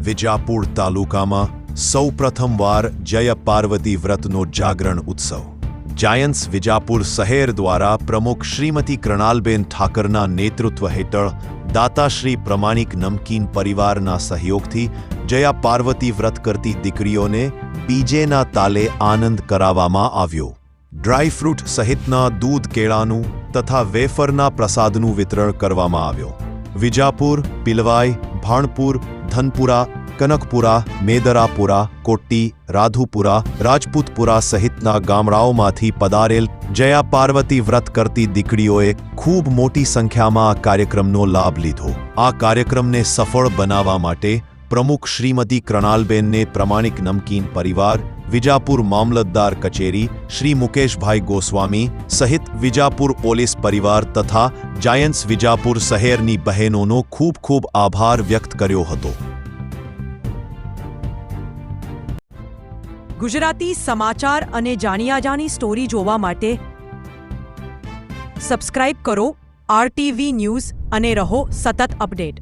વિજાપુર તાલુકામાં સૌપ્રથમવાર જય પાર્વતી વ્રતનો જાગરણ ઉત્સવ જાયન્ટ્સ વિજાપુર શહેર દ્વારા પ્રમુખ શ્રીમતી કૃણાલબેન ઠાકરના નેતૃત્વ હેઠળ દાતાશ્રી પ્રમાણિક નમકીન પરિવારના સહયોગથી જયા પાર્વતી વ્રત કરતી દીકરીઓને ડીજેના તાલે આનંદ કરાવવામાં આવ્યો. ડ્રાયફ્રૂટ સહિતના દૂધ કેળાનું તથા વેફરના પ્રસાદનું વિતરણ કરવામાં આવ્યું. વિજાપુર, પિલવાઈ, ભાણપુર, ધનપુરા, કનકપુરા, મેદરાપુરા, કોટ્ટી, રાધુપુરા, રાજપૂતપુરા સહિતના ગામડાઓમાંથી પધારેલ જયા પાર્વતી વ્રત કરતી દીકરીઓએ ખૂબ મોટી સંખ્યામાં આ કાર્યક્રમનો લાભ લીધો. આ કાર્યક્રમને સફળ બનાવવા માટે પ્રમુખ શ્રીમતી કૃણાલબેનને પ્રમાણિક નમકીન પરિવાર, વિજાપુર મામલતદાર કચેરી શ્રી મુકેશભાઈ ગોસ્વામી સહિત વિજાપુર પોલીસ પરિવાર તથા જાયન્ટ્સ વિજાપુર શહેરની બહેનોનો ખૂબ ખૂબ આભાર વ્યક્ત કર્યો હતો. ગુજરાતી સમાચાર અને જાણ્યાજાની સ્ટોરી જોવા માટે સબસ્ક્રાઇબ કરો RTV ન્યૂઝ અને રહો સતત અપડેટ.